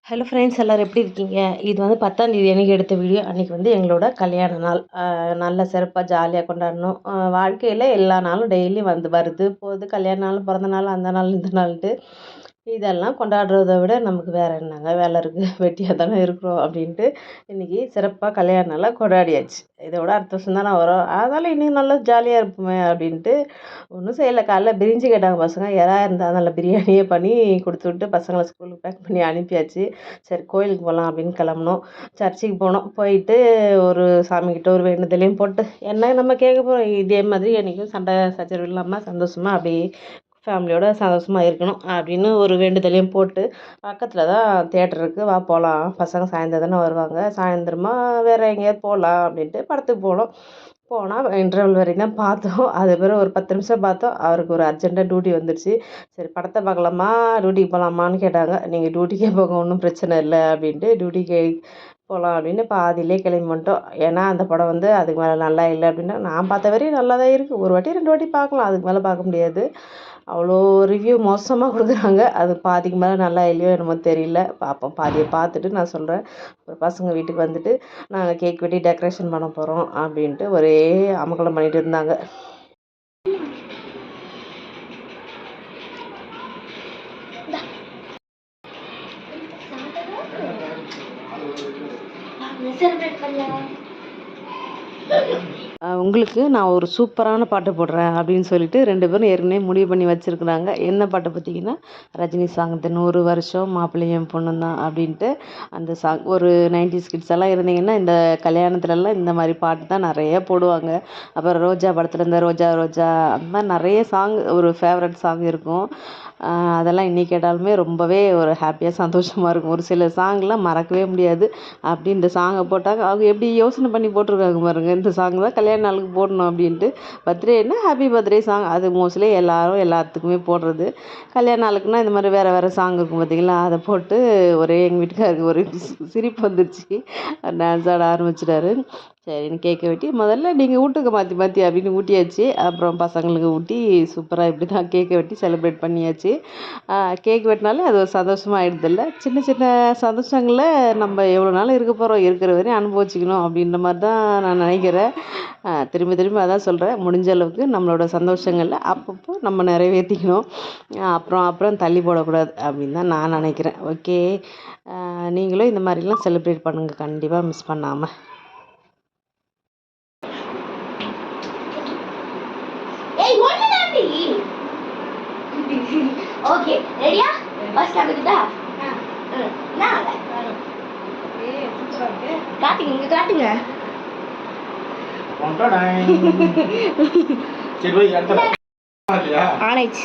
Hello friends, எல்லோரும் எப்படி இருக்கீங்க? இது வந்து 10ஆம் தேதி அன்றைக்கி எடுத்த வீடியோ. அன்றைக்கி வந்து எங்களோட கல்யாண நாள். நல்ல சிறப்பாக ஜாலியாக கொண்டாடினோம். வாழ்க்கையில் எல்லா நாளும் டெய்லி வருது போகுது. கல்யாண நாள், பிறந்த நாள், அந்த நாள் இந்த நாள்ன்ட்டு இதெல்லாம் கொண்டாடுறத விட நமக்கு வேறு என்னங்க வேலை இருக்குது, வெட்டியாக தானே இருக்கிறோம் அப்படின்ட்டு இன்றைக்கி சிறப்பாக கல்யாண நாளாக கொண்டாடியாச்சு. இதோட அடுத்த வருஷம் தானே வரும், அதனால் இன்னும் நல்லா ஜாலியாக இருப்போமே அப்படின்ட்டு ஒன்றும் செய்யலை. காலைல பிரிஞ்சி கேட்டாங்க பசங்க, யாராக இருந்தால் நல்லா பிரியாணியே பண்ணி கொடுத்து விட்டு பசங்களை ஸ்கூலுக்கு பேக் பண்ணி அனுப்பியாச்சு. சரி, கோயிலுக்கு போகலாம் அப்படின்னு கிளம்புனோம். சர்ச்சுக்கு போனோம். போயிட்டு ஒரு சாமிக்கிட்ட ஒரு வேண்டுதலையும் போட்டு என்ன நம்ம கேட்க போகிறோம், இதே மாதிரி என்றைக்கும் சண்டை சச்சரவு இல்லாமல் சந்தோஷமாக அப்படியே ஃபேமிலியோட சந்தோஷமாக இருக்கணும் அப்படின்னு ஒரு வேண்டுதலையும் போட்டு பக்கத்தில் தான் தியேட்டர் இருக்குது, வா போகலாம், பசங்க சாயந்தரம் தானே வருவாங்க, சாயந்தரமா வேறு எங்கேயாவது போகலாம் அப்படின்ட்டு படத்துக்கு போனோம். போனால் இன்டர்வல் வரையும் தான் பார்த்தோம். அது பிறகு ஒரு 10 நிமிஷம் பார்த்தோம். அவருக்கு ஒரு அர்ஜென்ட்டாக டியூட்டி வந்துடுச்சு. சரி, படத்தை பார்க்கலாமா டியூட்டிக்கு போகலாமான்னு கேட்டாங்க. நீங்கள் டியூட்டிக்கே போக ஒன்றும் பிரச்சனை இல்லை அப்படின்ட்டு டியூட்டிக்கு போகலாம் அப்படின்னு பாதியிலே கிளம்பி வந்துட்டோம். ஏன்னா அந்த படம் வந்து அதுக்கு மேலே நல்லா இல்லை அப்படின்னா, நான் பார்த்த வரையும் நல்லா தான் இருக்குது. ஒரு வாட்டி 2 வாட்டி பார்க்கலாம், அதுக்கு மேலே பார்க்க முடியாது. அவ்வளோ ரிவ்யூ மோசமாக கொடுக்குறாங்க. அது பாதிக்கு மேலே நல்லா இல்லையோ என்னமோ தெரியல. பார்ப்போம், பாதியை பார்த்துட்டு நான் சொல்கிறேன். ஒரு பசங்க வீட்டுக்கு வந்துட்டு நாங்கள் கேக் வெட்டி டெக்கரேஷன் பண்ண போகிறோம் அப்படின்ட்டு ஒரே அமக்கலம் பண்ணிகிட்டு இருந்தாங்க. உங்களுக்கு நான் ஒரு சூப்பரான பாட்டு போடுறேன் அப்படின்னு சொல்லிட்டு 2 பேரும் ஏற்கனவே முடிவு பண்ணி வச்சுருக்குறாங்க. என்ன பாட்டு பார்த்தீங்கன்னா, ரஜினி சாங், இந்த 100 வருஷம் மாப்பிள்ளையும் பொண்ணும் தான் அப்படின்ட்டு அந்த சாங். ஒரு 90s கிட்ஸ் எல்லாம் இருந்தீங்கன்னா இந்த கல்யாணத்துலலாம் இந்த மாதிரி பாட்டு தான் நிறைய போடுவாங்க. அப்புறம் ரோஜா படத்தில் இந்த ரோஜா ரோஜா அந்த மாதிரி நிறைய சாங், ஒரு ஃபேவரட் சாங் இருக்கும். அதெல்லாம் இன்றைக்கி கேட்டாலுமே ரொம்பவே ஒரு ஹாப்பியாக சந்தோஷமாக இருக்கும். ஒரு சில சாங்லாம் மறக்கவே முடியாது. அப்படி இந்த சாங்கை போட்டாங்க, அவங்க எப்படி யோசனை பண்ணி போட்டிருக்காங்க பாருங்கள். இந்த சாங் தான் கல்யாண நாளுக்கு போடணும் அப்படின்ட்டு. பர்த்டேன்னா ஹாப்பி பர்த்டே சாங், அது மோஸ்ட்லி எல்லாத்துக்குமே போடுறது. கல்யாண நாளுக்குன்னா இந்த மாதிரி வேறு வேறு சாங் இருக்கும் பார்த்தீங்களா, அதை போட்டு ஒரே எங்கள் வீட்டுக்காருக்கு ஒரு சிரிப்பு வந்துருச்சு. டான்ஸ் ஆட ஆரம்பிச்சிட்டாரு. சரின்னு கேக்கை வெட்டி முதல்ல நீங்கள் ஊட்டுக்க மாற்றி அப்படின்னு ஊட்டியாச்சு. அப்புறம் பசங்களுக்கு ஊட்டி சூப்பராக இப்படி தான் கேக்கை வெட்டி செலிப்ரேட் பண்ணியாச்சு. கேக் வெட்டினாலே அது ஒரு சந்தோஷமாக ஆகிடுதில்ல. சின்ன சின்ன சந்தோஷங்களில் நம்ம எவ்வளோ நாள் இருக்க போகிறோம், இருக்கிற வரையும் அனுபவிச்சிக்கணும் அப்படின்ற மாதிரி தான் நான் நினைக்கிறேன். திரும்பி அதான் சொல்கிறேன், முடிஞ்ச அளவுக்கு நம்மளோட சந்தோஷங்களில் அப்பப்போ நம்ம நிறைவேற்றிக்கணும். அப்புறம் தள்ளி போடக்கூடாது அப்படின்னு தான் நான் நினைக்கிறேன். ஓகே, நீங்களும் இந்த மாதிரிலாம் செலிப்ரேட் பண்ணுங்கள் கண்டிப்பாக, மிஸ் பண்ணாமல். ஓகே, ரெடியா? ஃபர்ஸ்ட் ஆகுதுடா. நான் காட்டுங்க, இங்க காட்டுங்க. சரி போய் அடுத்த ஆனைச்.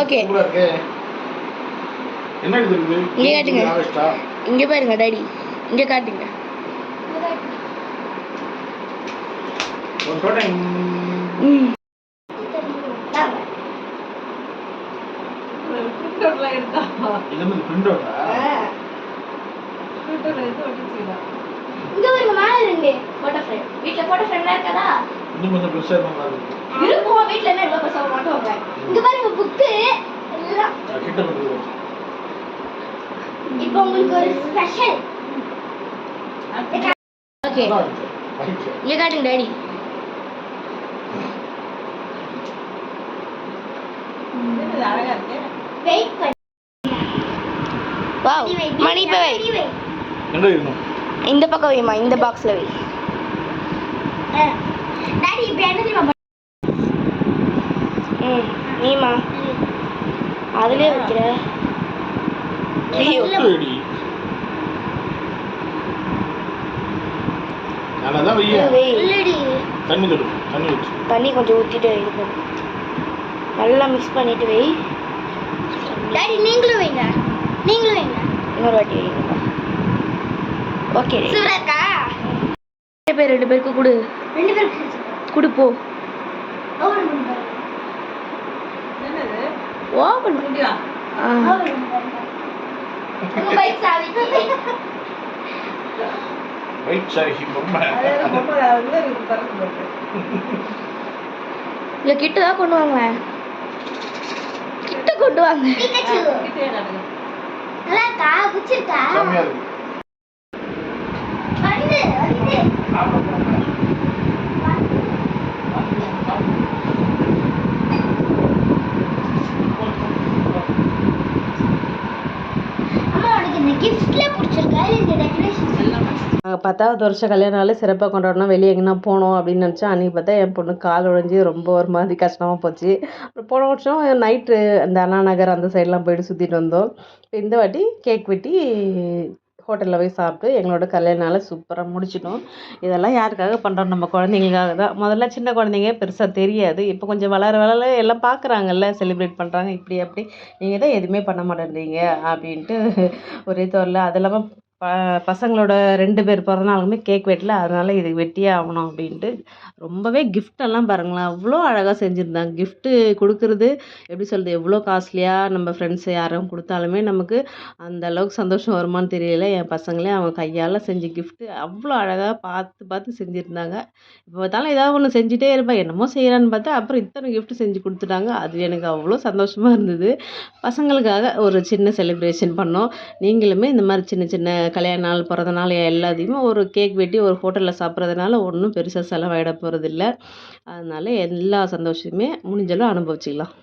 ஓகே, என்ன இருக்குது? இங்க காட்டுங்க, இங்க பாருங்க டாடி, இங்க காட்டுங்க. இங்க பாருங்க, மேல ரெண்டு போட்டோ ஃப்ரேம். வீட்ல போட்டோ ஃப்ரேம்லாம் இருக்கதா? இன்னும் கொஞ்சம் பெருசா இருக்கும். இருக்கும், வீட்ல என்ன இவ்வளவு பெருசா மாட்டோங்க. இங்க பாருங்க புக் எல்லாம் கிட்ட வந்து. இப்போ உங்களுக்கு ஒரு ஸ்பெஷல். ஓகே, இங்க காட்டுங்க டாடி. இது அழகா இருக்கு. வெயிட் பண்ணு. வாவ், மணி பை. எங்க இருக்கணும்? இந்த பக்கம் வைமா, இந்த பாக்ஸ்ல வை. டாடி இப்போ என்ன தெரியுமா? நீமா அதுலயே வைக்கிற. நல்லதான் வையா. இல்லடி, தண்ணி தொடு, தண்ணி கொஞ்சம் ஊத்திட்டு இது நல்லா மிக்ஸ் பண்ணிட்டு வை. டாடி நீங்களும் வைங்க, இன்னொரு வாட்டி வைங்க. ஓகே, சூப்பரா இருக்கா? 2 பேருக்கு கொடு. 2 பேருக்கு கொடு போ. என்னது? ஓபன் பண்ணியா? பைக் சாவி. பைக் சாவி பொம்மை. அது பொம்மை அதுல இருக்கு தரது. இங்க கிட்ட தான் கொண்டு வாங்க. கிட்ட கொண்டு வாங்க. நல்லா இருக்கா? பிடிச்சிருக்கா செம்மையா இருக்கு. வந்து வந்து அம்மா உனக்கு இந்த கிஃப்ட்ல பிடிச்சிருக்கா இல்ல இந்த டெக்கரேஷன்ஸ் எல்லாமே நாங்கள் 10வது வருஷம் கல்யாண நாள் சிறப்பாக கொண்டாடணும் வெளியே எங்கேனா போனோம் அப்படின்னு நினச்சா அன்றைக்கி பார்த்தா என் பொண்ணு கால் உடைஞ்சி ரொம்ப ஒரு மாதிரி கஷ்டமாக போச்சு. அப்புறம் போன வருஷம் நைட்டு அந்த அண்ணா நகர் அந்த சைட்லாம் போயிட்டு சுற்றிட்டு வந்தோம். இப்போ இந்த வாட்டி கேக் வெட்டி ஹோட்டலில் போய் சாப்பிட்டு எங்களோட கல்யாண நாளை சூப்பராக முடிச்சிட்டோம். இதெல்லாம் யாருக்காக பண்ணுறோம்? நம்ம குழந்தைங்களுக்காக தான். முதல்ல சின்ன குழந்தைங்க பெருசாக தெரியாது. இப்போ கொஞ்சம் வளர வளர எல்லாம் பார்க்குறாங்கல்ல, செலிப்ரேட் பண்ணுறாங்க இப்படி அப்படி. நீங்கள் தான் எதுவுமே பண்ண மாட்டேன்றீங்க அப்படின்ட்டு ஒரே தொல்லை. அது இல்லாமல் பசங்களோட 2 பேர் பிறந்தநாளுக்குமே கேக் வெட்டல. அதனால இது வெட்டியே ஆகணும் அப்படின்ட்டு ரொம்பவே கிஃப்டெல்லாம் பாருங்களேன் அவ்வளோ அழகாக செஞ்சுருந்தாங்க. கிஃப்ட்டு கொடுக்குறது எப்படி சொல்கிறது, எவ்வளோ காஸ்ட்லியாக நம்ம ஃப்ரெண்ட்ஸ் யாரும் கொடுத்தாலுமே நமக்கு அந்த அளவுக்கு சந்தோஷம் வருமான்னு தெரியல. என் பசங்களே அவங்க கையால் செஞ்ச கிஃப்ட்டு அவ்வளோ அழகாக பார்த்து பார்த்து செஞ்சுருந்தாங்க. இப்போ பார்த்தாலும் ஏதாவது ஒன்று செஞ்சுட்டே இருப்பேன், என்னமோ செய்கிறான்னு பார்த்தா அப்புறம் இத்தனை கிஃப்ட் செஞ்சு கொடுத்துட்டாங்க. அது எனக்கு அவ்வளோ சந்தோஷமாக இருந்தது. பசங்களுக்காக ஒரு சின்ன செலிப்ரேஷன் பண்ணோம். நீங்களுமே இந்த மாதிரி சின்ன சின்ன கல்யாண நாள், பிறந்த நாள் எல்லாத்தையுமே ஒரு கேக் வெட்டி ஒரு ஹோட்டலில் சாப்பிட்றதுனால ஒன்றும் பெருசாக செலவாயிட போகிறதில்ல. அதனால எல்லா சந்தோஷத்தையுமே முடிஞ்ச அளவு அனுபவிச்சுக்கலாம்.